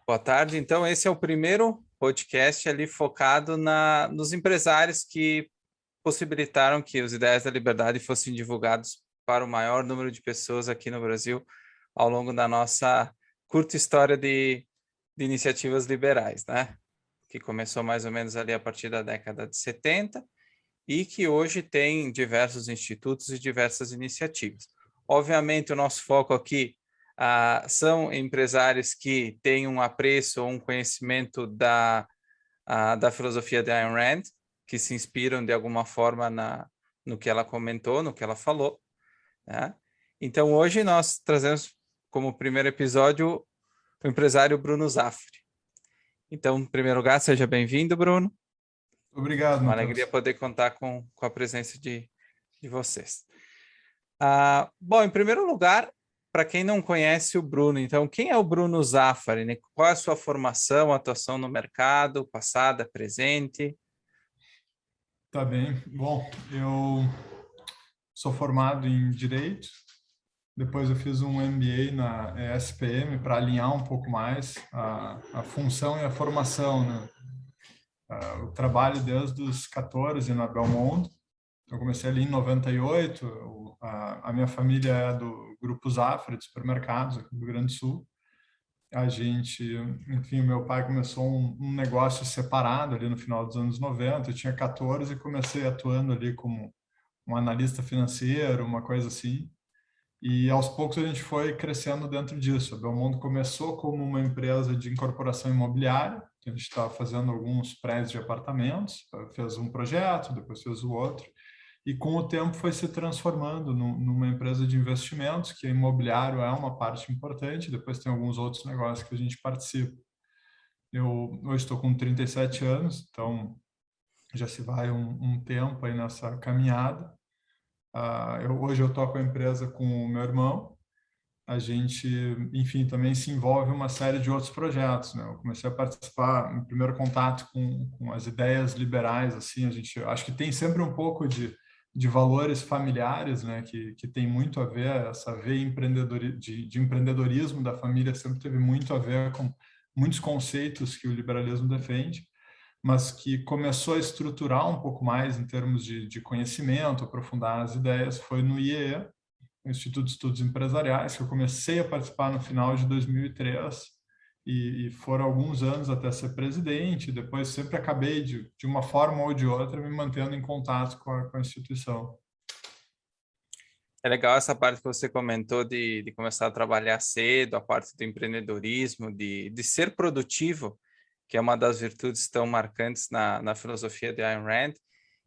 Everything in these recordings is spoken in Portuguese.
Boa tarde. Então, esse é o primeiro podcast ali focado nos empresários que possibilitaram que os Ideias da Liberdade fossem divulgados para o maior número de pessoas aqui no Brasil ao longo da nossa curta história de iniciativas liberais, né? Que começou mais ou menos ali a partir da década de 70 e que hoje tem diversos institutos e diversas iniciativas. Obviamente, o nosso foco aqui são empresários que têm um apreço ou um conhecimento da filosofia de Ayn Rand, que se inspiram de alguma forma no que ela comentou, no que ela falou, né? Então, hoje nós trazemos como primeiro episódio o empresário Bruno Zaffari. Então, em primeiro lugar, seja bem-vindo, Bruno. Obrigado, Uma Matheus. alegria poder contar com a presença de vocês. Bom, em primeiro lugar, para quem não conhece o Bruno, então, quem é o Bruno Zaffari, né? Qual é a sua formação, atuação no mercado, passada, presente? Tá bem. Bom, eu sou formado em Direito, depois eu fiz um MBA na ESPM para alinhar um pouco mais a função e a formação, né? Eu trabalho desde os 14 na Belmondo. Eu comecei ali em 98. A minha família é do Grupo Zaffari, de supermercados, aqui do Rio Grande do Sul. A gente, enfim, meu pai começou um negócio separado ali no final dos anos 90. Eu tinha 14 e comecei atuando ali como um analista financeiro, uma coisa assim. E aos poucos a gente foi crescendo dentro disso. A Belmondo começou como uma empresa de incorporação imobiliária, que a gente estava fazendo alguns prédios de apartamentos, fez um projeto, depois fez o outro, e com o tempo foi se transformando numa empresa de investimentos, que imobiliário é uma parte importante, depois tem alguns outros negócios que a gente participa. Eu hoje estou com 37 anos, então já se vai um tempo aí nessa caminhada. Hoje eu toco a empresa com o meu irmão. A gente, enfim, também se envolve em uma série de outros projetos, né? Eu comecei a participar, em primeiro contato com as ideias liberais, assim, a gente acho que tem sempre um pouco de valores familiares, né? Que tem muito a ver, essa veia de empreendedorismo da família sempre teve muito a ver com muitos conceitos que o liberalismo defende, mas que começou a estruturar um pouco mais em termos de conhecimento, aprofundar as ideias, foi no IEE, Instituto de Estudos Empresariais, que eu comecei a participar no final de 2003 e foram alguns anos até ser presidente. Depois sempre acabei, de uma forma ou de outra, me mantendo em contato com a instituição. É legal essa parte que você comentou de começar a trabalhar cedo, a parte do empreendedorismo, de ser produtivo, que é uma das virtudes tão marcantes na filosofia de Ayn Rand,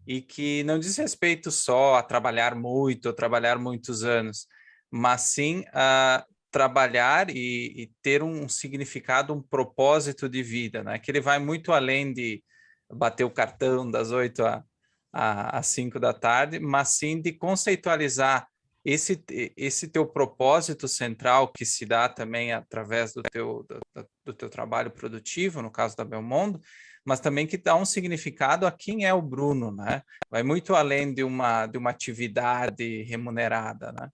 e que não diz respeito só a trabalhar muito ou trabalhar muitos anos, mas sim a trabalhar e ter um significado, um propósito de vida, né? Que ele vai muito além de bater o cartão das 8 às 5 da tarde, mas sim de conceitualizar esse teu propósito central que se dá também através do teu trabalho produtivo, no caso da Belmondo, mas também que dá um significado a quem é o Bruno, né? Vai muito além de uma atividade remunerada, né?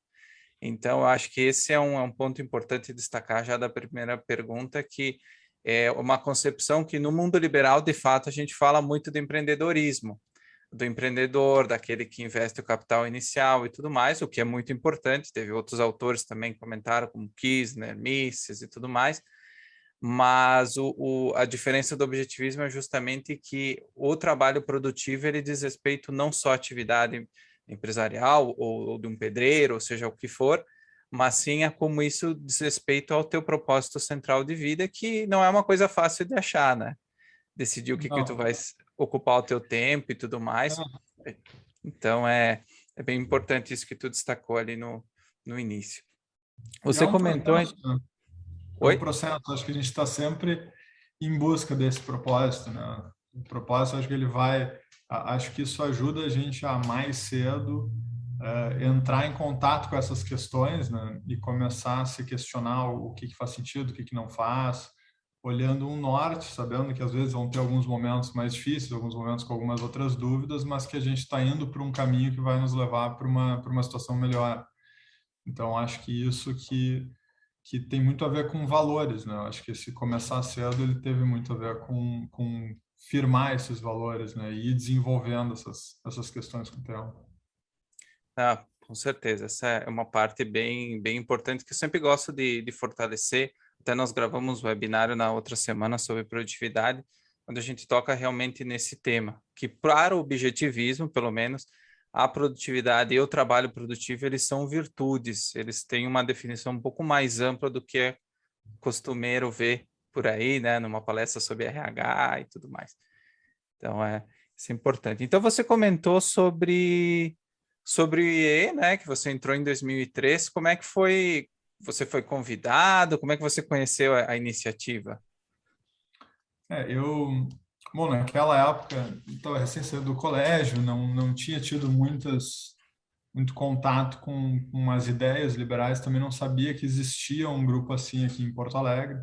Então, eu acho que esse é um ponto importante destacar já da primeira pergunta, que é uma concepção que no mundo liberal, de fato, a gente fala muito de empreendedorismo, do empreendedor, daquele que investe o capital inicial e tudo mais, o que é muito importante. Teve outros autores também que comentaram, como Kisner, Mises e tudo mais, mas a diferença do objetivismo é justamente que o trabalho produtivo ele diz respeito não só à atividade empresarial ou de um pedreiro, ou seja, o que for, mas sim a como isso diz respeito ao teu propósito central de vida, que não é uma coisa fácil de achar, né? Decidir o que tu Não, vai ocupar o teu tempo e tudo mais. não, Então, é bem importante isso que tu destacou ali no início. e é Você um comentou... processo, né? É um Oi? processo. Acho que a gente está sempre em busca desse propósito, né? O propósito, acho que ele vai... Acho que isso ajuda a gente a mais cedo entrar em contato com essas questões, né? E começar a se questionar o que faz sentido, o que não faz, olhando um norte, sabendo que às vezes vão ter alguns momentos mais difíceis, alguns momentos com algumas outras dúvidas, mas que a gente está indo por um caminho que vai nos levar para uma situação melhor. Então, acho que isso que que tem muito a ver com valores, né? Eu acho que esse começar cedo ele teve muito a ver com firmar esses valores, né? E ir desenvolvendo essas questões com o tempo. Ah, com certeza, essa é uma parte bem importante que eu sempre gosto de fortalecer. Até nós gravamos um webinário na outra semana sobre produtividade, onde a gente toca realmente nesse tema, que para o objetivismo, pelo menos, a produtividade e o trabalho produtivo, eles são virtudes, eles têm uma definição um pouco mais ampla do que é costumeiro ver por aí, né, numa palestra sobre RH e tudo mais. Então, isso é importante. Então, você comentou sobre o IE, né, que você entrou em 2003. Como é que foi? Você foi convidado? Como é que você conheceu a iniciativa? Eu, bom, naquela época, eu estava recém saído do colégio, não tinha tido muito contato com as ideias liberais, também não sabia que existia um grupo assim aqui em Porto Alegre.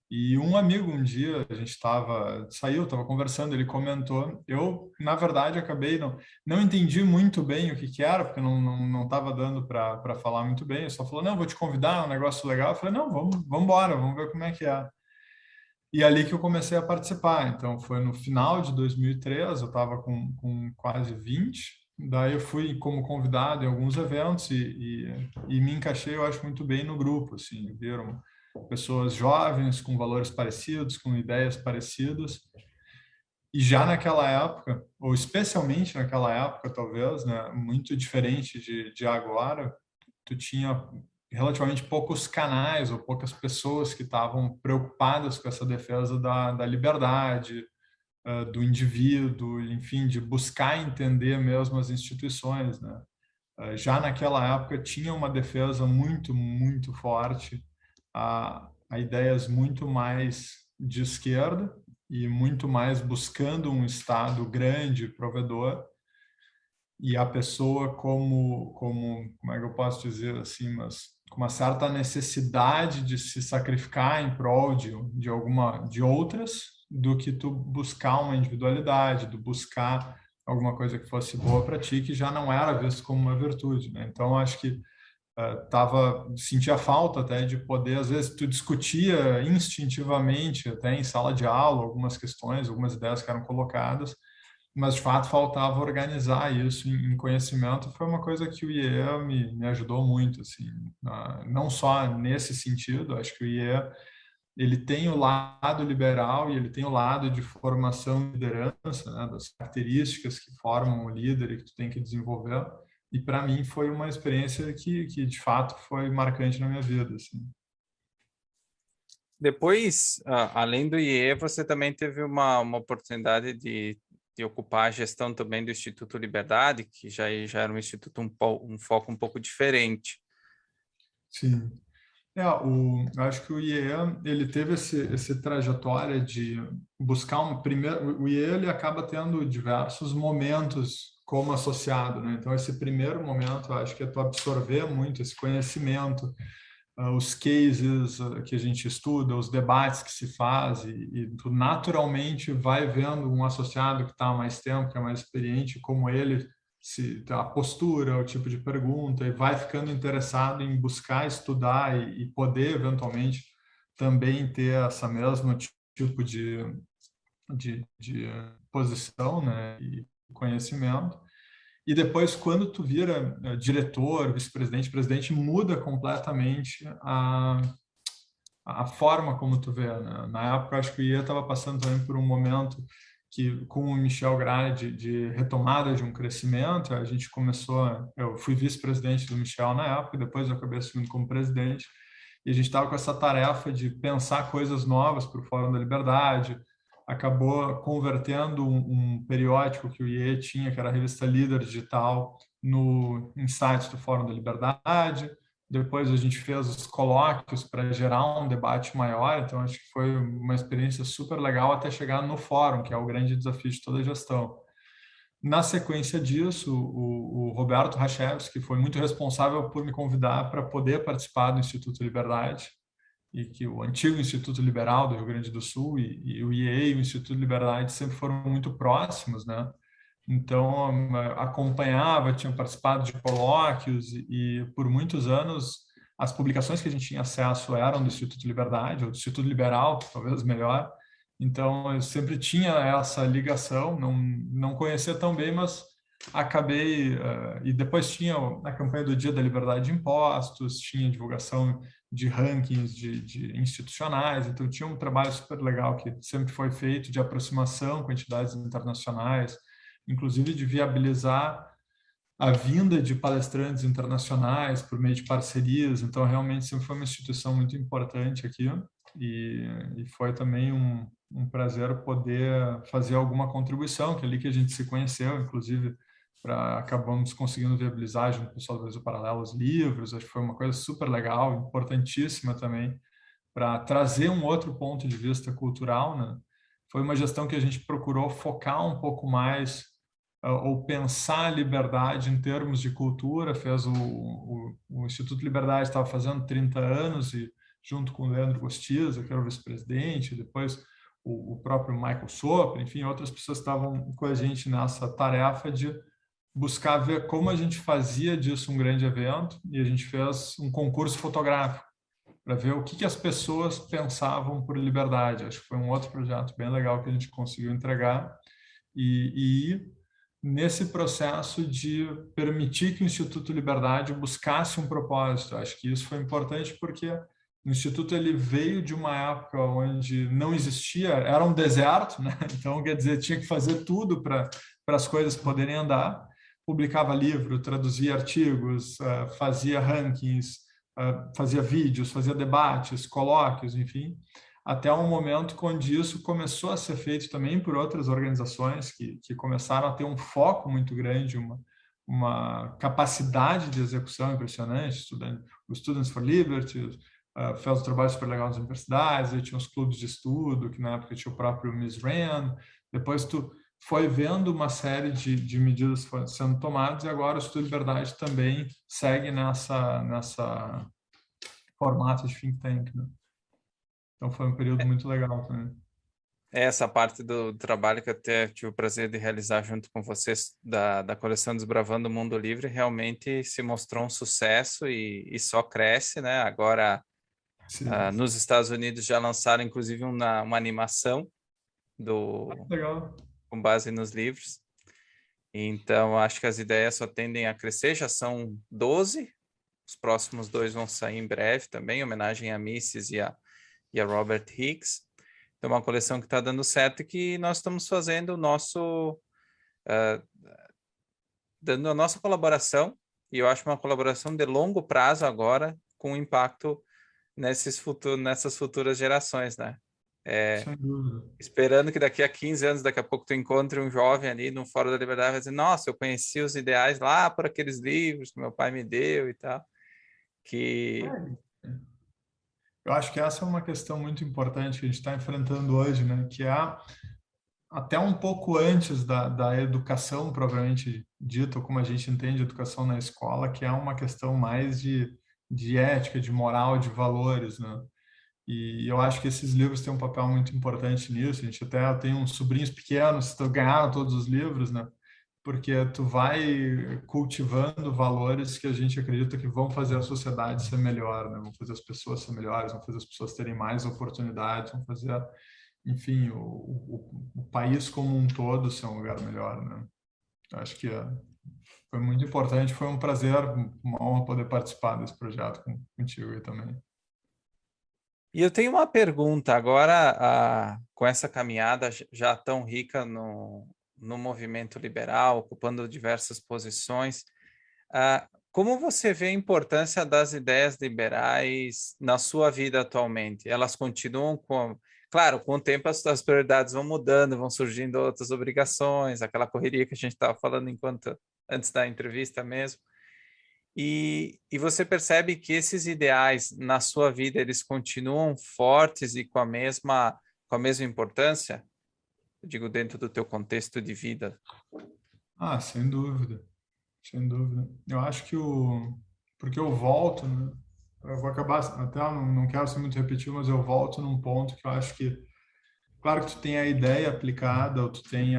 E um amigo, um dia, a gente estava conversando, ele comentou. Eu, na verdade, acabei, não entendi muito bem o que que era, porque não estava dando para falar muito bem. Ele só falou, não, vou te convidar, é um negócio legal. Eu falei, não, vamos embora, vamos ver como é que é. E ali que eu comecei a participar. Então, foi no final de 2013, eu estava com quase 20. Daí eu fui como convidado em alguns eventos e me encaixei, eu acho, muito bem no grupo. Assim, viram pessoas jovens, com valores parecidos, com ideias parecidas. E já naquela época, ou especialmente naquela época, talvez, né, muito diferente de agora, tu tinha relativamente poucos canais ou poucas pessoas que estavam preocupadas com essa defesa da liberdade, do indivíduo, enfim, de buscar entender mesmo as instituições, né? Já naquela época tinha uma defesa muito forte a ideias muito mais de esquerda e muito mais buscando um Estado grande, provedor, e a pessoa como é que eu posso dizer assim, mas com uma certa necessidade de se sacrificar em prol de outras, do que tu buscar uma individualidade, do buscar alguma coisa que fosse boa para ti, que já não era visto como uma virtude, né? Então acho que sentia falta até de poder, às vezes tu discutia instintivamente até em sala de aula algumas questões, algumas ideias que eram colocadas, mas de fato faltava organizar isso em conhecimento. Foi uma coisa que o IE me ajudou muito, assim, não só nesse sentido. Acho que o IE ele tem o lado liberal e ele tem o lado de formação de liderança, né, das características que formam o líder e que tu tem que desenvolver. E para mim foi uma experiência que de fato foi marcante na minha vida, assim. Depois, além do IE, você também teve uma oportunidade de ocupar a gestão também do Instituto Liberdade, que já era um instituto um foco um pouco diferente. Sim. Eu acho que o IE ele teve esse trajetória de buscar um primeiro. O IE ele acaba tendo diversos momentos como associado, né? Então esse primeiro momento, eu acho que é tu absorver muito esse conhecimento, os cases que a gente estuda, os debates que se faz e tu naturalmente vai vendo um associado que está há mais tempo, que é mais experiente, como ele a postura, o tipo de pergunta, e vai ficando interessado em buscar estudar e poder, eventualmente, também ter essa mesma tipo de posição, né, e conhecimento. E depois, quando tu vira diretor, vice-presidente, presidente, muda completamente a forma como tu vê, né? Na época, acho que o IE estava passando também por um momento que, com o Michel Grade, de retomada de um crescimento, a gente começou, eu fui vice-presidente do Michel na época, depois eu acabei assumindo como presidente, e a gente estava com essa tarefa de pensar coisas novas para o Fórum da Liberdade, acabou convertendo um periódico que o IE tinha, que era a revista Líder Digital, no Insights do Fórum da Liberdade. Depois a gente fez os colóquios para gerar um debate maior, então acho que foi uma experiência super legal até chegar no fórum, que é o grande desafio de toda a gestão. Na sequência disso, o Roberto Rachevski, que foi muito responsável por me convidar para poder participar do Instituto Liberdade, e que o antigo Instituto Liberal do Rio Grande do Sul e o IE e o Instituto Liberdade sempre foram muito próximos, né? Então, acompanhava, tinha participado de colóquios e por muitos anos as publicações que a gente tinha acesso eram do Instituto Liberdade, ou do Instituto Liberal, talvez melhor. Então, eu sempre tinha essa ligação, não conhecia tão bem, mas acabei... e depois tinha a campanha do Dia da Liberdade de Impostos, tinha divulgação de rankings de institucionais, então tinha um trabalho super legal que sempre foi feito de aproximação com entidades internacionais, inclusive de viabilizar a vinda de palestrantes internacionais por meio de parcerias. Então, realmente, sempre foi uma instituição muito importante aqui e foi também um prazer poder fazer alguma contribuição, que é ali que a gente se conheceu, inclusive acabamos conseguindo viabilizar junto com o pessoal do Brasil Paralelo os livros. Acho que foi uma coisa super legal, importantíssima também para trazer um outro ponto de vista cultural, né? Foi uma gestão que a gente procurou focar um pouco mais ou pensar a liberdade em termos de cultura. Fez o Instituto Liberdade estava fazendo 30 anos e junto com o Leandro Gostiza, que era o vice-presidente, depois o próprio Michael Sopra, enfim, outras pessoas estavam com a gente nessa tarefa de buscar ver como a gente fazia disso um grande evento, e a gente fez um concurso fotográfico para ver o que as pessoas pensavam por liberdade. Acho que foi um outro projeto bem legal que a gente conseguiu entregar e nesse processo de permitir que o Instituto Liberdade buscasse um propósito. Acho que isso foi importante porque o Instituto ele veio de uma época onde não existia, era um deserto, né? Então, quer dizer, tinha que fazer tudo para as coisas poderem andar. Publicava livro, traduzia artigos, fazia rankings, fazia vídeos, fazia debates, colóquios, enfim, até um momento onde isso começou a ser feito também por outras organizações que começaram a ter um foco muito grande, uma capacidade de execução impressionante. O Students for Liberty fez um trabalho super legal nas universidades, e tinha os clubes de estudo, que na época tinha o próprio Miss Rand. Depois tu foi vendo uma série de medidas sendo tomadas, e agora o Instituto de Liberdade também segue nessa formato de think tank, né? Então foi um período muito legal também. Essa parte do trabalho que eu até tive o prazer de realizar junto com vocês da coleção Desbravando o Mundo Livre realmente se mostrou um sucesso e só cresce, né? Agora, nos Estados Unidos já lançaram inclusive uma animação Legal. com base nos livros. Então, acho que as ideias só tendem a crescer, já são 12, os próximos 2 vão sair em breve também, em homenagem a Mises e a Robert Hicks. Então, uma coleção que está dando certo e que nós estamos fazendo o nosso, dando a nossa colaboração, e eu acho uma colaboração de longo prazo agora, com impacto nessas futuras gerações, né? Sem dúvida. Esperando que daqui a 15 anos, daqui a pouco tu encontre um jovem ali no Fórum da Liberdade e vai dizer, nossa, eu conheci os ideais lá por aqueles livros que meu pai me deu e tal. Eu acho que essa é uma questão muito importante que a gente está enfrentando hoje, né? Que é até um pouco antes da educação propriamente dita, ou como a gente entende educação na escola, que é uma questão mais de ética, de moral, de valores, né? E eu acho que esses livros têm um papel muito importante nisso. A gente até tem uns sobrinhos pequenos que ganharam todos os livros, né? Porque tu vai cultivando valores que a gente acredita que vão fazer a sociedade ser melhor, né? Vão fazer as pessoas ser melhores, vão fazer as pessoas terem mais oportunidades, vão fazer, enfim, o país como um todo ser um lugar melhor, né? Eu acho que foi muito importante, foi um prazer, uma honra poder participar desse projeto contigo aí também. E eu tenho uma pergunta agora, com essa caminhada já tão rica no movimento liberal, ocupando diversas posições, como você vê a importância das ideias liberais na sua vida atualmente? Elas continuam com... Claro, com o tempo as prioridades vão mudando, vão surgindo outras obrigações, aquela correria que a gente estava falando antes da entrevista mesmo. E você percebe que esses ideais na sua vida eles continuam fortes e com a mesma importância? Eu digo, dentro do teu contexto de vida. Sem dúvida, sem dúvida. Eu acho que porque eu volto, né? Eu vou acabar, até não quero ser muito repetitivo, mas eu volto num ponto que eu acho que, claro que tu tem a ideia aplicada, ou tu tem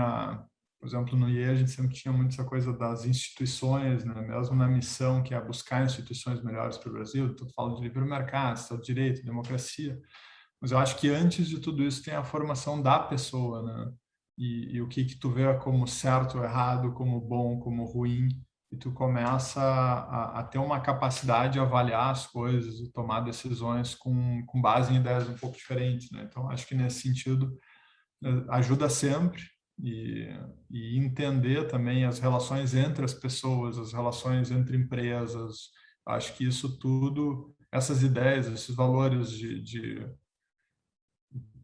Por exemplo, no IE a gente sempre tinha muito essa coisa das instituições, né? Mesmo na missão, que é buscar instituições melhores para o Brasil. Tu fala de livre mercado, Estado de Direito, democracia. Mas eu acho que antes de tudo isso tem a formação da pessoa, né? E o que que tu vê como certo, errado, como bom, como ruim, e tu começa a ter uma capacidade de avaliar as coisas e tomar decisões com base em ideias um pouco diferentes, né? Então, acho que nesse sentido ajuda sempre e, e entender também as relações entre as pessoas, as relações entre empresas. Acho que isso tudo, essas ideias, esses valores de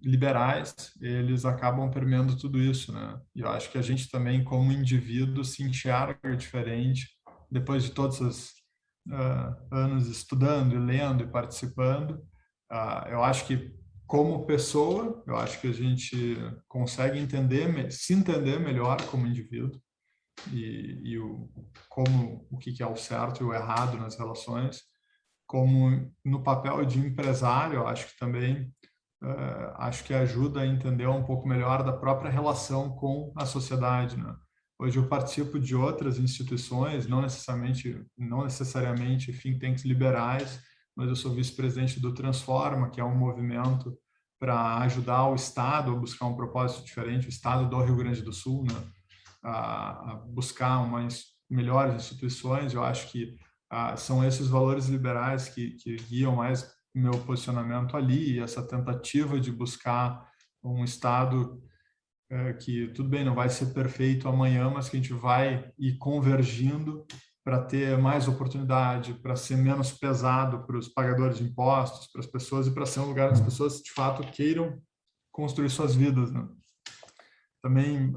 liberais, eles acabam permeando tudo isso, né? E eu acho que a gente também, como indivíduo, se enxerga diferente depois de todos esses anos estudando, e lendo e participando. Eu acho que como pessoa, eu acho que a gente consegue entender, se entender melhor como indivíduo e como o que é o certo e o errado nas relações. Como no papel de empresário, eu acho que também acho que ajuda a entender um pouco melhor da própria relação com a sociedade, né? Hoje eu participo de outras instituições, não necessariamente think tanks liberais, mas eu sou vice-presidente do Transforma, que é um movimento para ajudar o Estado a buscar um propósito diferente, o Estado do Rio Grande do Sul, né? A buscar melhores instituições. Eu acho que são esses valores liberais que guiam mais o meu posicionamento ali, essa tentativa de buscar um Estado que, tudo bem, não vai ser perfeito amanhã, mas que a gente vai ir convergindo para ter mais oportunidade, para ser menos pesado para os pagadores de impostos, para as pessoas, e para ser um lugar onde as pessoas, de fato, queiram construir suas vidas, né? Também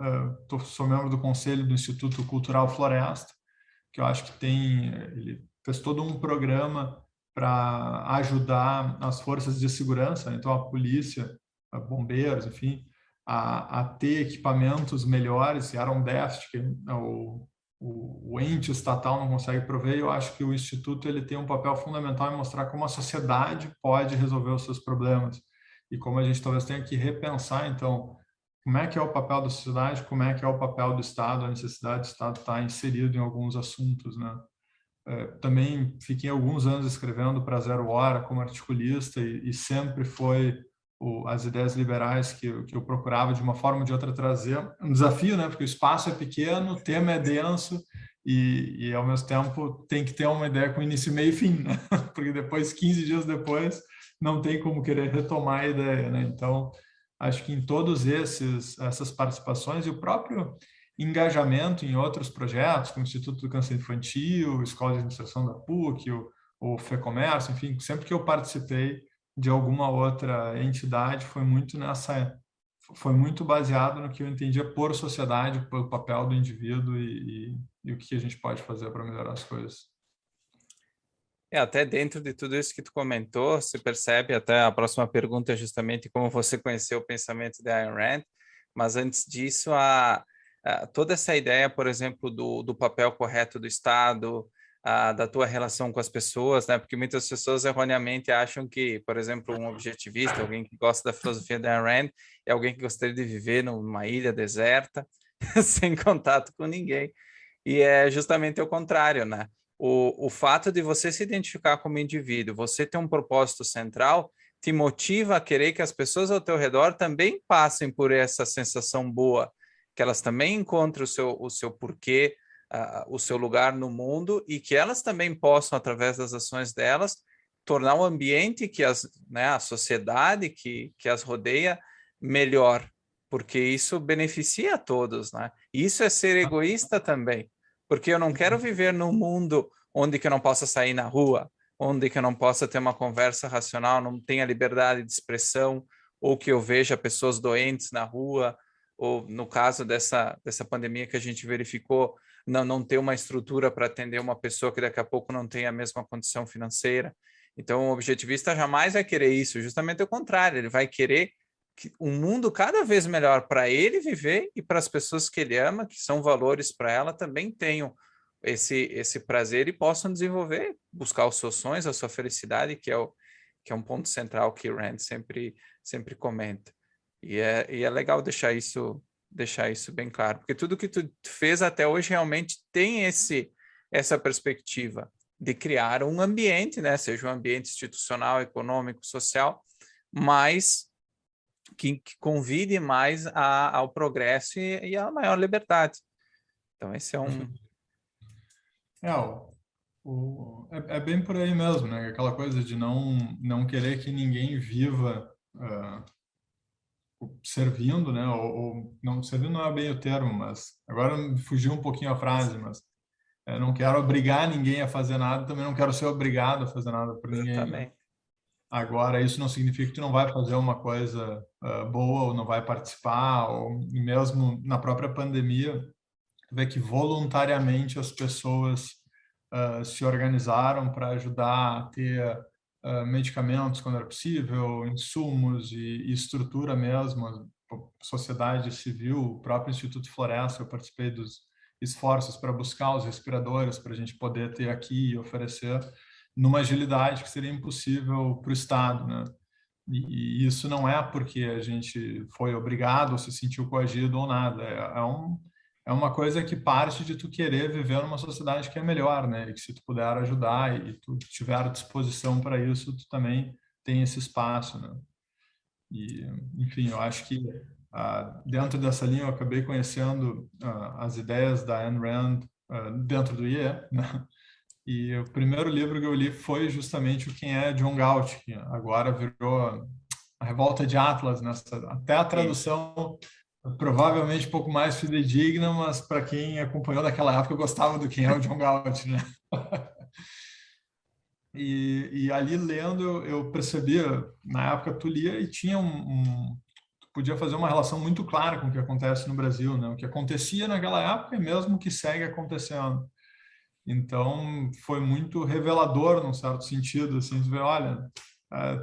sou membro do conselho do Instituto Cultural Floresta, que eu acho que ele fez todo um programa para ajudar as forças de segurança, então a polícia, a bombeiros, enfim, a ter equipamentos melhores, e era um déficit que o ente estatal não consegue prover. Eu acho que o Instituto ele tem um papel fundamental em mostrar como a sociedade pode resolver os seus problemas e como a gente talvez tenha que repensar, então, como é que é o papel da sociedade, como é que é o papel do Estado, a necessidade do Estado estar inserido em alguns assuntos, né? Também fiquei alguns anos escrevendo para Zero Hora como articulista e sempre foi as ideias liberais que eu procurava de uma forma ou de outra trazer. Um desafio, né? Porque o espaço é pequeno, o tema é denso e ao mesmo tempo tem que ter uma ideia com início, meio e fim, né? Porque depois, 15 dias depois, não tem como querer retomar a ideia, né? Então, acho que em todos essas participações e o próprio engajamento em outros projetos, como o Instituto do Câncer Infantil, Escola de Administração da PUC, o FEComércio, enfim, sempre que eu participei de alguma outra entidade, foi muito baseado no que eu entendia por sociedade, pelo papel do indivíduo e o que a gente pode fazer para melhorar as coisas. Até dentro de tudo isso que tu comentou, se percebe, até a próxima pergunta é justamente como você conheceu o pensamento de Ayn Rand, mas antes disso, toda essa ideia, por exemplo, do papel correto do Estado, da tua relação com as pessoas, né? Porque muitas pessoas erroneamente acham que, por exemplo, um objetivista, alguém que gosta da filosofia da Ayn Rand, é alguém que gostaria de viver numa ilha deserta, sem contato com ninguém. E é justamente o contrário, né? O fato de você se identificar como indivíduo, você ter um propósito central, te motiva a querer que as pessoas ao teu redor também passem por essa sensação boa, que elas também encontrem o seu porquê, o seu lugar no mundo e que elas também possam, através das ações delas, tornar o ambiente né, a sociedade que as rodeia melhor, porque isso beneficia a todos, né? Isso é ser egoísta também, porque eu não quero viver num mundo onde que eu não possa sair na rua, onde que eu não possa ter uma conversa racional, não tenha liberdade de expressão, ou que eu veja pessoas doentes na rua, ou no caso dessa pandemia que a gente verificou, não ter uma estrutura para atender uma pessoa que daqui a pouco não tem a mesma condição financeira. Então, o objetivista jamais vai querer isso, justamente o contrário, ele vai querer um mundo cada vez melhor para ele viver e para as pessoas que ele ama, que são valores para ela, também tenham esse prazer e possam desenvolver, buscar os seus sonhos, a sua felicidade, que é um ponto central que Rand sempre comenta. E é legal deixar isso deixar isso bem claro, porque tudo que tu fez até hoje realmente tem essa perspectiva de criar um ambiente, né, seja um ambiente institucional, econômico, social, mas que convide mais ao progresso e à maior liberdade. Então, esse é um... É, é bem por aí mesmo, né? Aquela coisa de não querer que ninguém viva servindo, né? Ou não, servindo não é bem o termo, mas agora fugiu um pouquinho a frase, mas não quero obrigar ninguém a fazer nada, também não quero ser obrigado a fazer nada por ninguém, né? Exatamente. Agora, isso não significa que tu não vai fazer uma coisa boa ou não vai participar, ou mesmo na própria pandemia, tu vê que voluntariamente as pessoas se organizaram para ajudar a ter medicamentos quando era possível, insumos e estrutura mesmo, a sociedade civil, o próprio Instituto Floresta, eu participei dos esforços para buscar os respiradores para a gente poder ter aqui e oferecer numa agilidade que seria impossível para o Estado, né? E isso não é porque a gente foi obrigado ou se sentiu coagido ou nada. É uma coisa que parte de tu querer viver numa sociedade que é melhor, né? E que se tu puder ajudar e tu tiver disposição para isso, tu também tem esse espaço, né? E, enfim, eu acho que dentro dessa linha eu acabei conhecendo as ideias da Ayn Rand dentro do IE, né? E o primeiro livro que eu li foi justamente o Quem é John Galt, que agora virou A Revolta de Atlas, né? Até a Sim. tradução provavelmente um pouco mais fidedigna, mas para quem acompanhou daquela época eu gostava do Quem é o John Galt, né? E ali lendo eu percebia, na época tu lia e tinha tu podia fazer uma relação muito clara com o que acontece no Brasil, né? O que acontecia naquela época e mesmo o que segue acontecendo. Então, foi muito revelador, num certo sentido, assim, de ver, olha,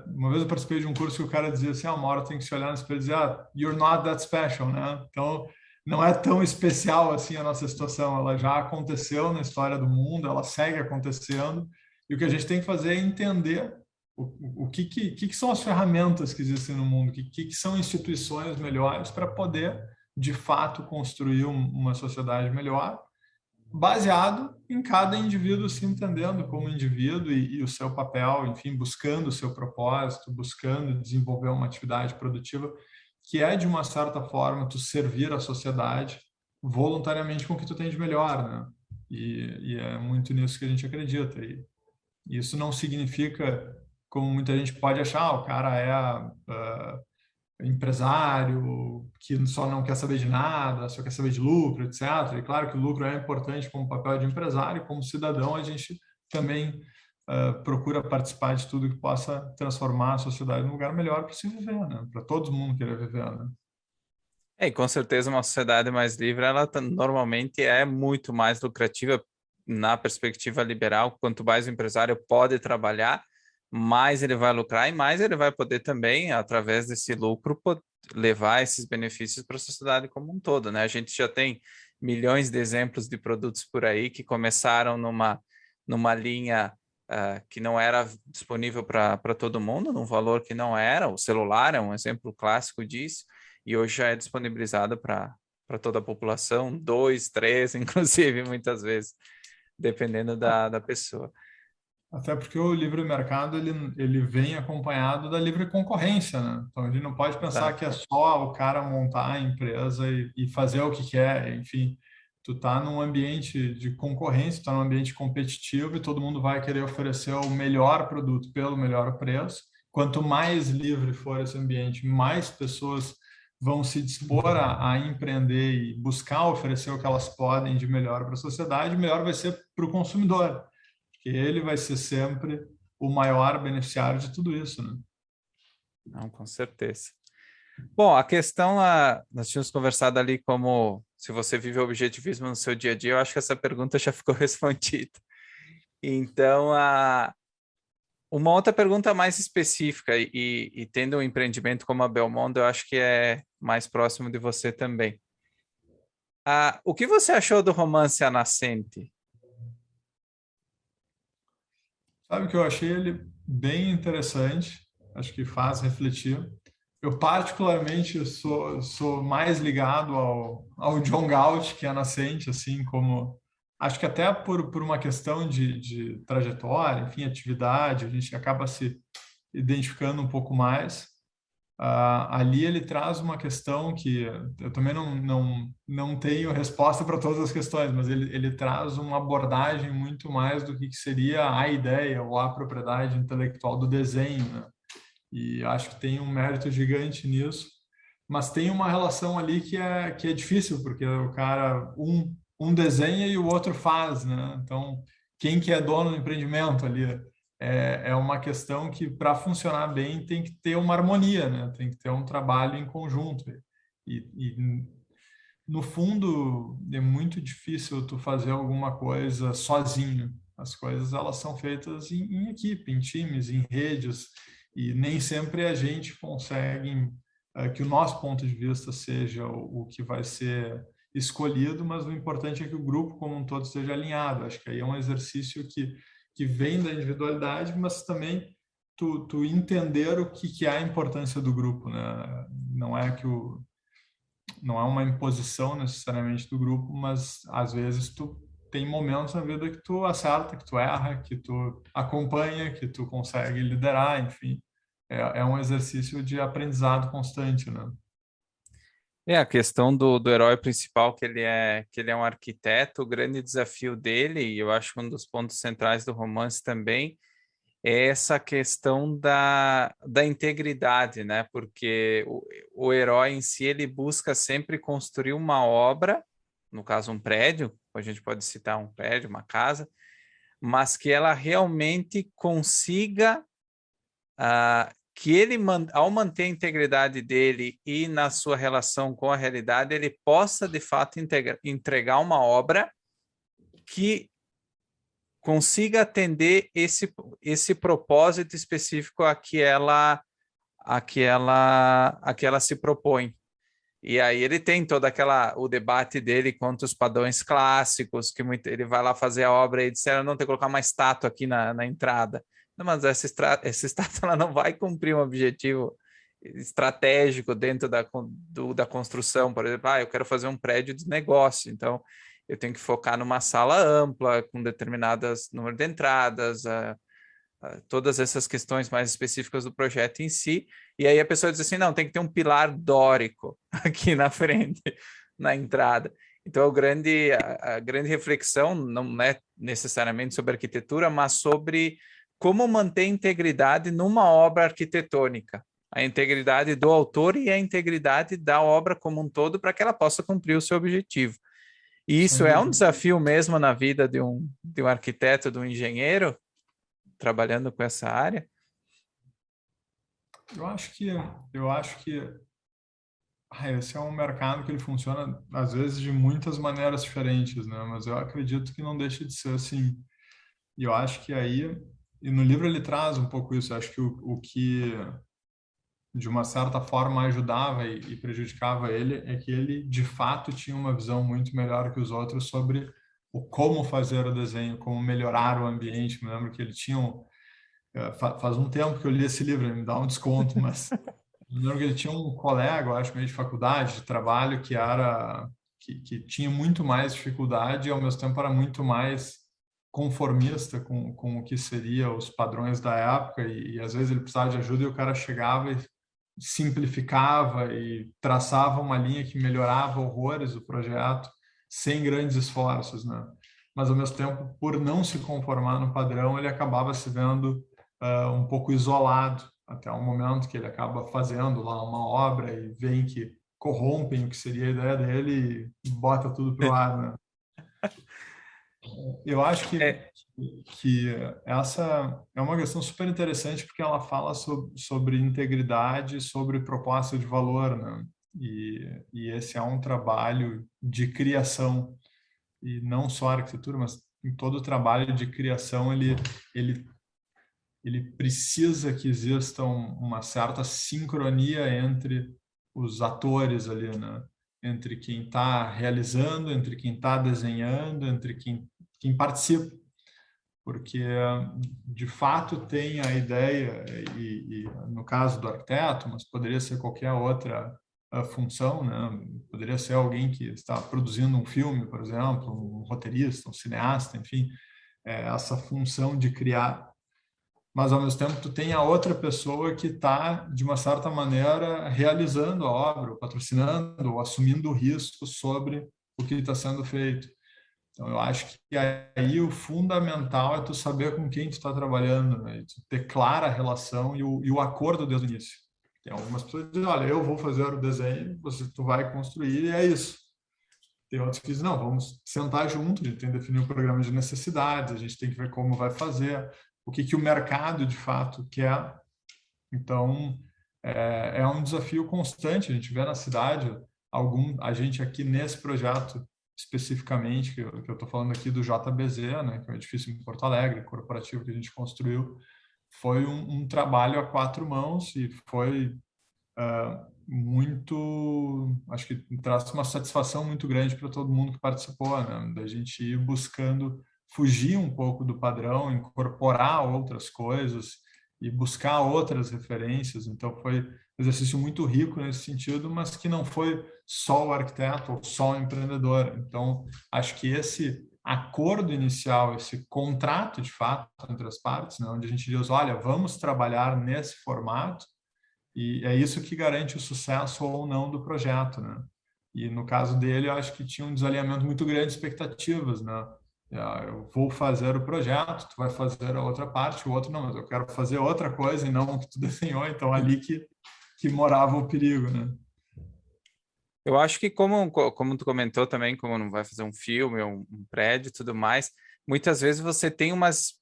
uma vez eu participei de um curso que o cara dizia assim, uma hora tem que se olhar no espelho e dizer, you're not that special, né? Então, não é tão especial assim a nossa situação, ela já aconteceu na história do mundo, ela segue acontecendo, e o que a gente tem que fazer é entender o que são as ferramentas que existem no mundo, que são instituições melhores para poder, de fato, construir uma sociedade melhor, baseado em cada indivíduo se entendendo como indivíduo e o seu papel, enfim, buscando o seu propósito, buscando desenvolver uma atividade produtiva que é, de uma certa forma, tu servir à sociedade voluntariamente com o que tu tem de melhor, né? E é muito nisso que a gente acredita. E isso não significa, como muita gente pode achar, o cara empresário que só não quer saber de nada, só quer saber de lucro, etc. E claro que o lucro é importante como papel de empresário, como cidadão a gente também procura participar de tudo que possa transformar a sociedade num lugar melhor para se viver, né? Para todo mundo querer viver, né? E com certeza uma sociedade mais livre, ela normalmente é muito mais lucrativa na perspectiva liberal. Quanto mais o empresário pode trabalhar, mais ele vai lucrar e mais ele vai poder também, através desse lucro, levar esses benefícios para a sociedade como um todo, né? A gente já tem milhões de exemplos de produtos por aí que começaram numa linha que não era disponível para todo mundo, num valor que não era. O celular é um exemplo clássico disso, e hoje já é disponibilizado para toda a população, dois, três, inclusive, muitas vezes, dependendo da pessoa. Até porque o livre mercado ele vem acompanhado da livre concorrência, né? Então a gente não pode pensar Tá? que é só o cara montar a empresa e fazer o que quer. Enfim, tu tá num ambiente de concorrência, tu tá num ambiente competitivo e todo mundo vai querer oferecer o melhor produto pelo melhor preço. Quanto mais livre for esse ambiente, mais pessoas vão se dispor a empreender e buscar oferecer o que elas podem de melhor para a sociedade, melhor vai ser para o consumidor, que ele vai ser sempre o maior beneficiário de tudo isso, né? Não, com certeza. Bom, a questão, nós tínhamos conversado ali como se você vive o objetivismo no seu dia a dia, eu acho que essa pergunta já ficou respondida. Então, uma outra pergunta mais específica, e tendo um empreendimento como a Belmondo, eu acho que é mais próximo de você também. O que você achou do romance A Nascente? Sabe que eu achei ele bem interessante, acho que faz refletir. eu particularmente sou mais ligado ao John Galt, que é nascente, assim, como... Acho que até por uma questão de trajetória, enfim, atividade, a gente acaba se identificando um pouco mais. Ali ele traz uma questão que eu também não tenho resposta para todas as questões, mas ele traz uma abordagem muito mais do que seria a ideia ou a propriedade intelectual do desenho, né? E acho que tem um mérito gigante nisso, mas tem uma relação ali que é difícil, porque o cara, um desenha e o outro faz, né? Então, quem que é dono do empreendimento ali? É uma questão que, para funcionar bem, tem que ter uma harmonia, né? Tem que ter um trabalho em conjunto. E no fundo, é muito difícil tu fazer alguma coisa sozinho. As coisas elas são feitas em equipe, em times, em redes, e nem sempre a gente consegue que o nosso ponto de vista seja o que vai ser escolhido, mas o importante é que o grupo como um todo esteja alinhado. Acho que aí é um exercício que vem da individualidade, mas também tu entender o que é a importância do grupo, né? Não é que não é uma imposição necessariamente do grupo, mas às vezes tu tem momentos na vida que tu acerta, que tu erra, que tu acompanha, que tu consegue liderar, enfim. É um exercício de aprendizado constante, né? É a questão do herói principal, que ele é um arquiteto, o grande desafio dele, e eu acho que um dos pontos centrais do romance também, é essa questão da integridade, né? Porque o herói em si, ele busca sempre construir uma obra, no caso um prédio, a gente pode citar um prédio, uma casa, mas que ela realmente consiga que ele, ao manter a integridade dele e na sua relação com a realidade, ele possa, de fato, entregar uma obra que consiga atender esse propósito específico a que ela se propõe. E aí ele tem todo o debate dele contra os padrões clássicos, que ele vai lá fazer a obra e disseram, não, tem que colocar uma estátua aqui na entrada. Não, mas essa estátua ela não vai cumprir um objetivo estratégico dentro da construção. Por exemplo, eu quero fazer um prédio de negócio, então eu tenho que focar numa sala ampla, com determinadas número de entradas, todas essas questões mais específicas do projeto em si, e aí a pessoa diz assim, não, tem que ter um pilar dórico aqui na frente, na entrada. Então, a grande reflexão não é necessariamente sobre arquitetura, mas sobre como manter integridade numa obra arquitetônica. A integridade do autor e a integridade da obra como um todo para que ela possa cumprir o seu objetivo. E Sem isso é um dúvida. desafio mesmo na vida de um arquiteto, de um engenheiro, trabalhando com essa área. Eu acho que, eu acho que esse é um mercado que ele funciona às vezes de muitas maneiras diferentes, né? Mas eu acredito que não deixa de ser assim. E eu acho que aí, e no livro ele traz um pouco isso. Eu acho que o que de uma certa forma ajudava e prejudicava ele é que ele de fato tinha uma visão muito melhor que os outros sobre o como fazer o desenho, como melhorar o ambiente. Me lembro que ele tinha faz um tempo que eu li esse livro, ele me dá um desconto, mas eu lembro que ele tinha um colega, eu acho, meio de faculdade, de trabalho, que tinha muito mais dificuldade e ao mesmo tempo era muito mais conformista com o que seria os padrões da época e às vezes ele precisava de ajuda e o cara chegava e simplificava e traçava uma linha que melhorava horrores o projeto sem grandes esforços, né? Mas ao mesmo tempo, por não se conformar no padrão, ele acabava se vendo um pouco isolado até o momento que ele acaba fazendo lá uma obra e vem que corrompem o que seria a ideia dele e bota tudo pro ar, né? Eu acho É, que essa é uma questão super interessante porque ela fala sobre integridade, sobre proposta de valor, né? E esse é um trabalho de criação e não só a arquitetura, mas em todo o trabalho de criação ele ele precisa que exista uma certa sincronia entre os atores ali, né? Entre quem está realizando, entre quem está desenhando, entre quem participa. porque de fato tem a ideia, e no caso do arquiteto, mas poderia ser qualquer outra função, né? Poderia ser alguém que está produzindo um filme, por exemplo, um roteirista, um cineasta, enfim, essa função de criar, mas ao mesmo tempo tu tem a outra pessoa que está, de uma certa maneira, realizando a obra, ou patrocinando, ou assumindo o risco sobre o que está sendo feito. Então, eu acho que aí o fundamental é tu saber com quem tu está trabalhando, né? E tu ter clara a relação e o acordo desde o início. Tem algumas pessoas que dizem, olha, eu vou fazer o desenho, tu vai construir e é isso. Tem outros que dizem, não, vamos sentar junto, a gente tem que definir um programa de necessidades, a gente tem que ver como vai fazer, o que, que o mercado de fato quer. Então, é um desafio constante. A gente vê na cidade, a gente aqui nesse projeto especificamente, que eu estou falando aqui do JBZ, né, que é um edifício em Porto Alegre, corporativo que a gente construiu, foi um trabalho a quatro mãos e foi muito, acho que traz uma satisfação muito grande para todo mundo que participou, né, da gente ir buscando fugir um pouco do padrão, incorporar outras coisas e buscar outras referências. Então foi um exercício muito rico nesse sentido, mas que não foi só o arquiteto ou só o empreendedor. Então acho que esse acordo inicial, esse contrato de fato entre as partes, né, onde a gente diz, olha, vamos trabalhar nesse formato, e é isso que garante o sucesso ou não do projeto, né? E no caso dele, eu acho que tinha um desalinhamento muito grande de expectativas, né? Eu vou fazer o projeto, tu vai fazer a outra parte, o outro não, mas eu quero fazer outra coisa e não o que tu desenhou, então ali que morava o perigo, né? Eu acho que como tu comentou também, como não vai fazer um filme ou um prédio e tudo mais, muitas vezes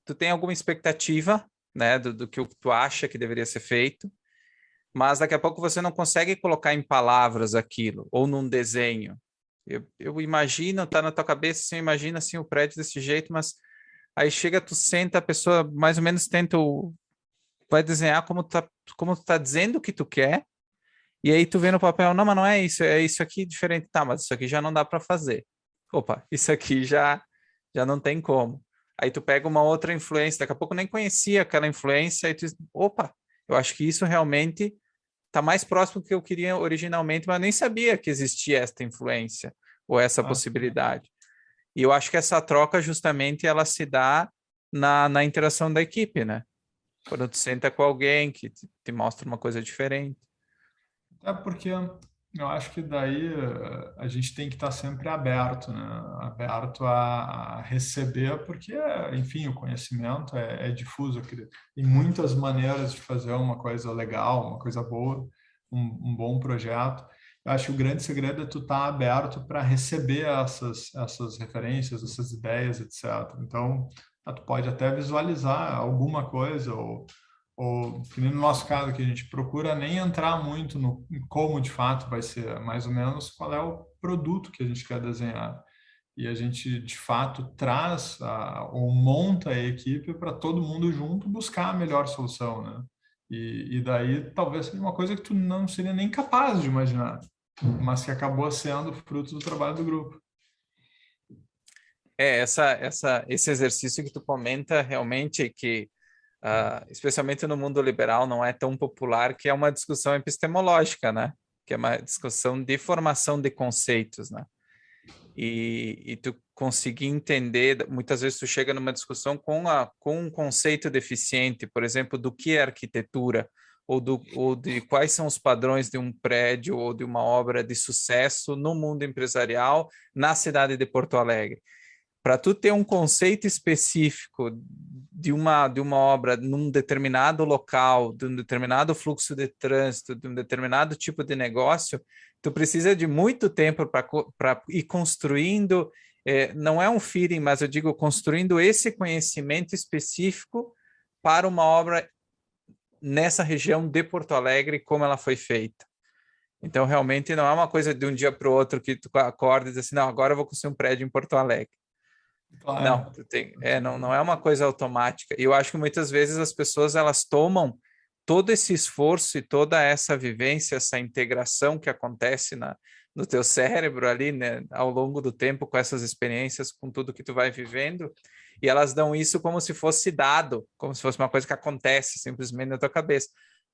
tu tem alguma expectativa, né, do que tu acha que deveria ser feito, mas daqui a pouco você não consegue colocar em palavras aquilo, ou num desenho. Eu imagino, tá na tua cabeça, assim, imagina assim o prédio desse jeito, mas aí chega, tu senta, a pessoa mais ou menos vai desenhar como tu tá dizendo que tu quer, e aí tu vê no papel, não, mas não é isso, é isso aqui diferente. Tá, mas isso aqui já não dá para fazer. Opa, isso aqui já não tem como. Aí tu pega uma outra influência, daqui a pouco nem conhecia aquela influência, aí tu diz, opa, eu acho que isso realmente está mais próximo do que eu queria originalmente, mas eu nem sabia que existia esta influência ou essa Ah, possibilidade. E eu acho que essa troca justamente ela se dá na interação da equipe, né? Quando tu senta com alguém que te mostra uma coisa diferente. é porque eu acho que daí a gente tem que estar sempre aberto, né? Aberto a receber, porque, enfim, o conhecimento é difuso. Tem muitas maneiras de fazer uma coisa legal, uma coisa boa, um bom projeto. Eu acho que o grande segredo é tu estar aberto para receber essas referências, essas ideias, etc. Então, tu pode até visualizar alguma coisa ou que nem no nosso caso, que a gente procura nem entrar muito no em como de fato vai ser, mais ou menos qual é o produto que a gente quer desenhar. E a gente, de fato, traz ou monta a equipe para todo mundo junto buscar a melhor solução, né? E daí talvez seja uma coisa que tu não seria nem capaz de imaginar, mas que acabou sendo fruto do trabalho do grupo. Esse exercício que tu comenta realmente que especialmente no mundo liberal, não é tão popular, que é uma discussão epistemológica, né? Que é uma discussão de formação de conceitos, né? E tu conseguir entender, muitas vezes tu chega numa discussão com um conceito deficiente, por exemplo, do que é arquitetura, ou de quais são os padrões de um prédio ou de uma obra de sucesso no mundo empresarial na cidade de Porto Alegre. Para tu ter um conceito específico de uma obra num determinado local, de um determinado fluxo de trânsito, de um determinado tipo de negócio, tu precisa de muito tempo para ir construindo, não é um feeling, mas eu digo construindo esse conhecimento específico para uma obra nessa região de Porto Alegre, como ela foi feita. Então, realmente, não é uma coisa de um dia para o outro que tu acorda e diz assim, não, agora eu vou construir um prédio em Porto Alegre. Não, Claro. não é uma coisa automática. E eu acho que muitas vezes as pessoas elas tomam todo esse esforço e toda essa vivência, essa integração que acontece no teu cérebro ali, né, ao longo do tempo, com essas experiências, com tudo que tu vai vivendo, E elas dão isso como se fosse dado, como se fosse uma coisa que acontece simplesmente na tua cabeça.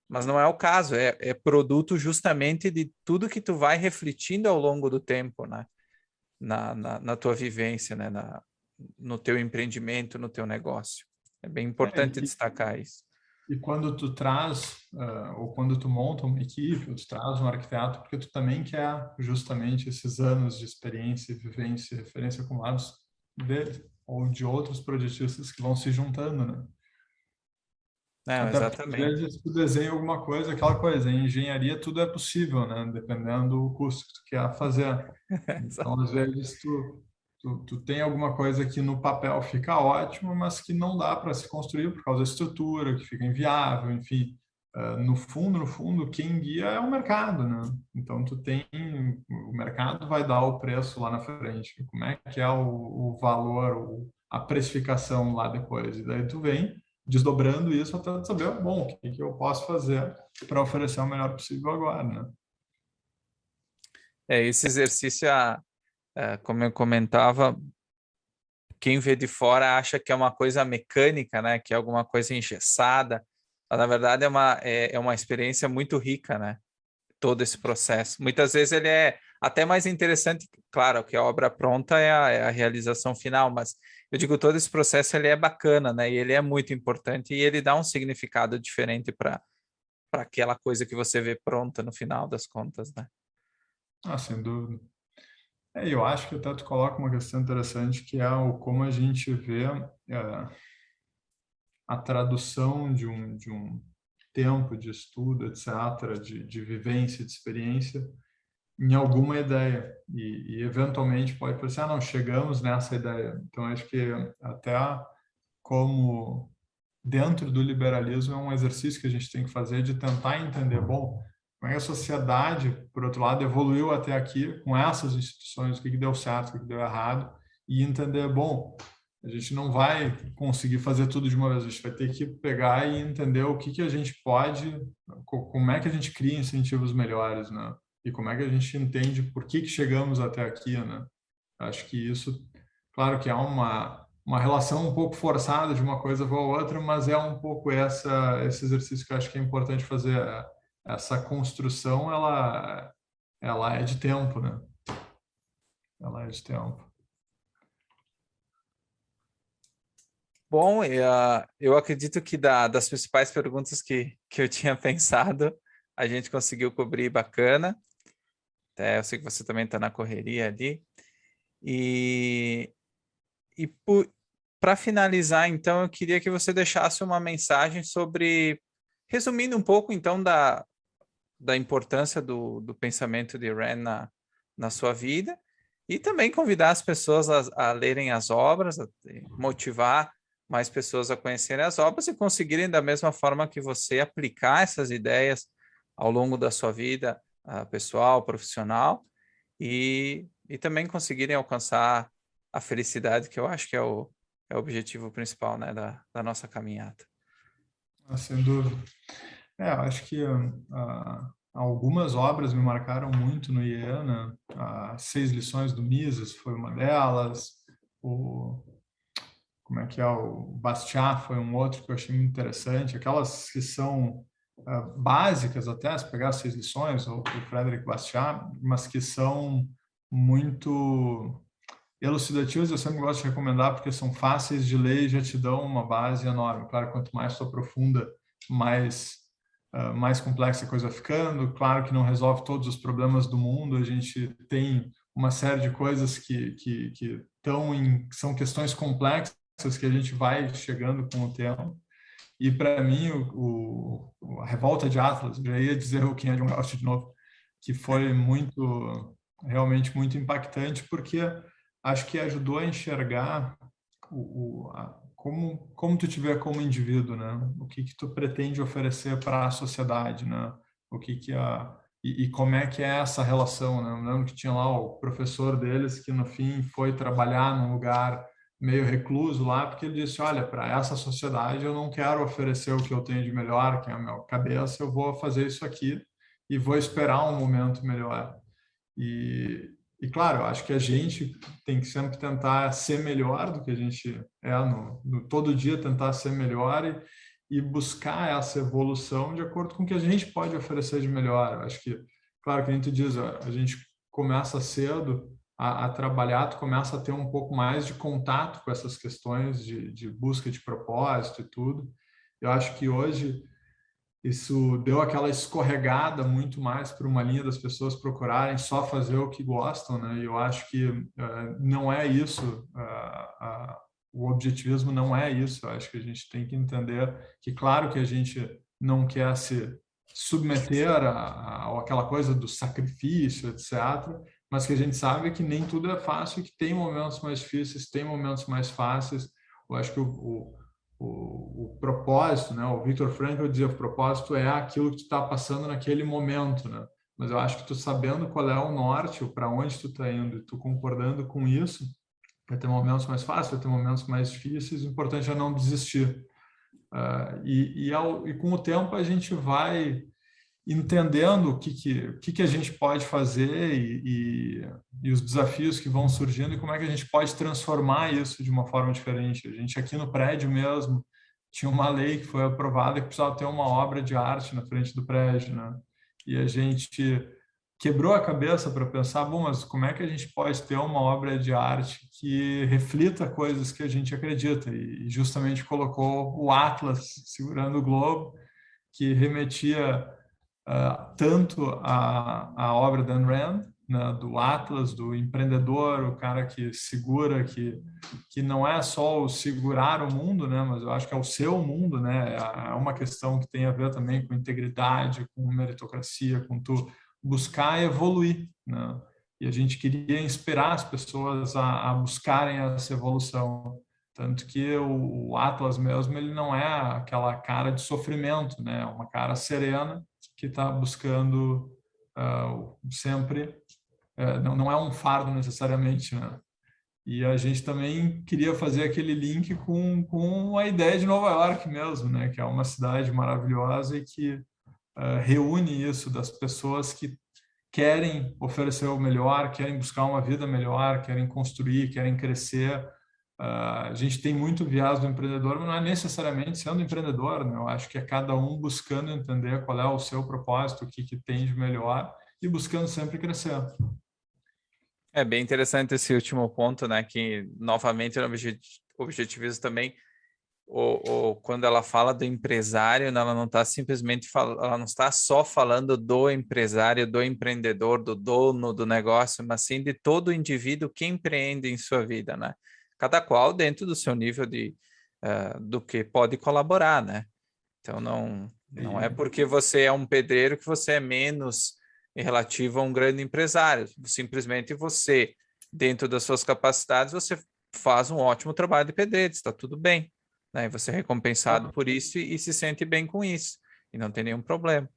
Mas não é o caso, é produto justamente de tudo que tu vai refletindo ao longo do tempo, né? Na tua vivência, né? No teu empreendimento, no teu negócio. É bem importante destacar isso. E quando tu traz, ou quando tu monta uma equipe, ou tu traz um arquiteto, porque tu também quer justamente esses anos de experiência, vivência, referência acumulados dele, ou de outros projetistas que vão se juntando, né? Não, Até porque, às exatamente. vezes, tu desenha alguma coisa, aquela coisa, em engenharia tudo é possível, né? Dependendo do custo que tu quer fazer. Então, às vezes, tu tem alguma coisa que no papel fica ótimo, mas que não dá para se construir por causa da estrutura, que fica inviável, enfim. No fundo, quem guia é o mercado, né? Então, o mercado vai dar o preço lá na frente. Como é que é o valor, a precificação lá depois? E daí tu vem desdobrando isso até saber, bom, o que eu posso fazer para oferecer o melhor possível agora, né? Esse exercício, como eu comentava, quem vê de fora acha que é uma coisa mecânica, né? Que é alguma coisa engessada. Mas, na verdade, é uma experiência muito rica, né? Todo esse processo. Muitas vezes ele é até mais interessante, claro, que a obra pronta é a realização final, mas eu digo, todo esse processo ele é bacana, né? E ele é muito importante e ele dá um significado diferente para aquela coisa que você vê pronta no final das contas, né? Ah, sem dúvida. Eu acho que até tu coloca uma questão interessante, que é o como a gente vê a tradução de um tempo de estudo, etc., de vivência, de experiência, em alguma ideia. E eventualmente pode parecer, não, chegamos nessa ideia. Então, acho que até como dentro do liberalismo é um exercício que a gente tem que fazer de tentar entender, bom, como é que a sociedade, por outro lado, evoluiu até aqui com essas instituições, o que deu certo, o que deu errado, e entender, bom, a gente não vai conseguir fazer tudo de uma vez, a gente vai ter que pegar e entender o que a gente pode, como é que a gente cria incentivos melhores, né? E como é que a gente entende por que chegamos até aqui, né? Acho que isso, claro que há uma relação um pouco forçada de uma coisa com a outra, mas é um pouco esse exercício que eu acho que é importante fazer. Essa construção, ela é de tempo, né? Ela é de tempo. Bom, eu acredito que das principais perguntas que eu tinha pensado, a gente conseguiu cobrir bacana. Eu sei que você também está na correria ali. E para finalizar, então, eu queria que você deixasse uma mensagem sobre, resumindo um pouco, então, da importância do pensamento de Rand na sua vida, e também convidar as pessoas a lerem as obras, a motivar mais pessoas a conhecerem as obras e conseguirem, da mesma forma que você, aplicar essas ideias ao longo da sua vida, pessoal, profissional, e também conseguirem alcançar a felicidade, que eu acho que é o objetivo principal, né, da nossa caminhada. Sem dúvida. Eu acho que algumas obras me marcaram muito no IE, né? As 6 lições do Mises foi uma delas. Como é que é? O Bastiat foi um outro que eu achei muito interessante. Aquelas que são básicas até, se pegar as 6 lições, ou o Frederic Bastiat, mas que são muito elucidativas, eu sempre gosto de recomendar porque são fáceis de ler e já te dão uma base enorme. Claro, quanto mais tu aprofunda, mais complexa a coisa vai ficando. Claro que não resolve todos os problemas do mundo, a gente tem uma série de coisas que são questões complexas que a gente vai chegando com o tempo. E para mim, a Revolta de Atlas, eu já ia dizer o King Edwin Gauch de novo, que foi realmente muito impactante, porque acho que ajudou a enxergar como tu te vê como indivíduo, né? O que tu pretende oferecer para a sociedade, né? O que que e como é que é essa relação, né? Eu lembro que tinha lá o professor deles que no fim foi trabalhar num lugar meio recluso lá, porque ele disse, olha, para essa sociedade eu não quero oferecer o que eu tenho de melhor, que é a minha cabeça, eu vou fazer isso aqui e vou esperar um momento melhor. E E claro, eu acho que a gente tem que sempre tentar ser melhor do que a gente é no todo dia, tentar ser melhor e buscar essa evolução de acordo com o que a gente pode oferecer de melhor. Eu acho que, claro, que a gente diz, a gente começa cedo a trabalhar, tu começa a ter um pouco mais de contato com essas questões de busca de propósito e tudo. Eu acho que hoje isso deu aquela escorregada muito mais para uma linha das pessoas procurarem só fazer o que gostam, né? E eu acho que não é isso, o objetivismo não é isso. Eu acho que a gente tem que entender que, claro que a gente não quer se submeter a aquela coisa do sacrifício, etc., mas que a gente sabe que nem tudo é fácil, que tem momentos mais difíceis, tem momentos mais fáceis. Eu acho que o propósito, né? O Viktor Frankl dizia, o propósito é aquilo que tu está passando naquele momento, né? Mas eu acho que tu sabendo qual é o norte, ou para onde tu está indo, e tu concordando com isso, vai ter momentos mais fáceis, vai ter momentos mais difíceis. O importante é não desistir. E com o tempo a gente vai entendendo o que a gente pode fazer e os desafios que vão surgindo e como é que a gente pode transformar isso de uma forma diferente. A gente aqui no prédio mesmo tinha uma lei que foi aprovada que precisava ter uma obra de arte na frente do prédio, né? E a gente quebrou a cabeça para pensar, bom, mas como é que a gente pode ter uma obra de arte que reflita coisas que a gente acredita? E justamente colocou o Atlas segurando o globo, que remetia tanto a obra da Ayn Rand, né, do Atlas, do empreendedor, o cara que segura, que não é só o segurar o mundo, né, mas eu acho que é o seu mundo, né, é uma questão que tem a ver também com integridade, com meritocracia, com tu buscar evoluir, né, e a gente queria inspirar as pessoas a buscarem essa evolução. Tanto que o Atlas mesmo, ele não é aquela cara de sofrimento, né? É uma cara serena que está buscando sempre, não é um fardo necessariamente, né? E a gente também queria fazer aquele link com a ideia de Nova York mesmo, né? Que é uma cidade maravilhosa e que reúne isso das pessoas que querem oferecer o melhor, querem buscar uma vida melhor, querem construir, querem crescer. A gente tem muito viés do empreendedor, mas não é necessariamente sendo empreendedor, né? Eu acho que é cada um buscando entender qual é o seu propósito, o que tem de melhor e buscando sempre crescer. É bem interessante esse último ponto, né? Que novamente no objetivismo também, quando ela fala do empresário, ela não está simplesmente ela não está só falando do empresário, do empreendedor, do dono do negócio, mas sim de todo indivíduo que empreende em sua vida, né? Cada qual dentro do seu nível do que pode colaborar, né? Então não é porque você é um pedreiro que você é menos relativo a um grande empresário. Simplesmente você, dentro das suas capacidades, você faz um ótimo trabalho de pedreiro, está tudo bem, né? E você é recompensado por isso e se sente bem com isso, e não tem nenhum problema.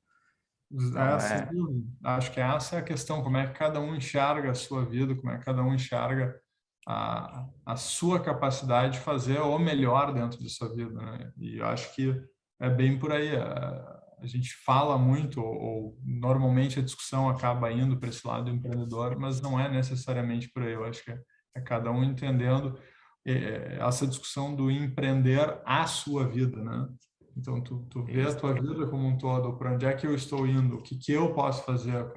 Não Sem é. dúvida. Acho que essa é a questão, como é que cada um enxerga a sua vida, como é que cada um enxerga a sua capacidade de fazer o melhor dentro da sua vida, né? E eu acho que é bem por aí. A gente fala muito, ou normalmente a discussão acaba indo para esse lado empreendedor, mas não é necessariamente por aí. Eu acho que é cada um entendendo essa discussão do empreender a sua vida, né? Então, tu vê a Isso. tua vida como um todo, para onde é que eu estou indo, o que eu posso fazer,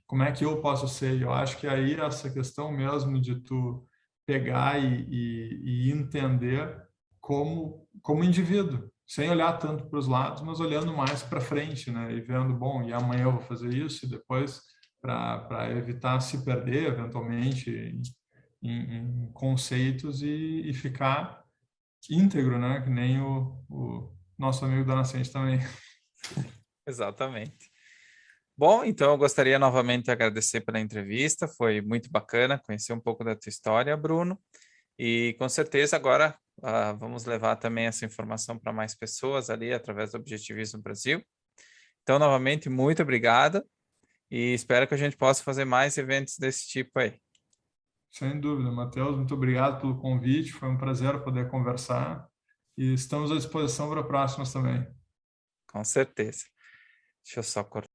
como é que eu posso ser. E eu acho que aí essa questão mesmo de tu pegar e entender como indivíduo, sem olhar tanto para os lados, mas olhando mais para frente, né? E vendo, bom, e amanhã eu vou fazer isso, e depois para evitar se perder eventualmente em conceitos e ficar íntegro, né? Que nem o nosso amigo da Nascente também. Exatamente. Bom, então eu gostaria novamente de agradecer pela entrevista, foi muito bacana conhecer um pouco da tua história, Bruno. E com certeza agora vamos levar também essa informação para mais pessoas ali através do Objetivismo Brasil. Então, novamente, muito obrigado e espero que a gente possa fazer mais eventos desse tipo aí. Sem dúvida, Matheus, muito obrigado pelo convite, foi um prazer poder conversar e estamos à disposição para próximas também. Com certeza. Deixa eu só cortar.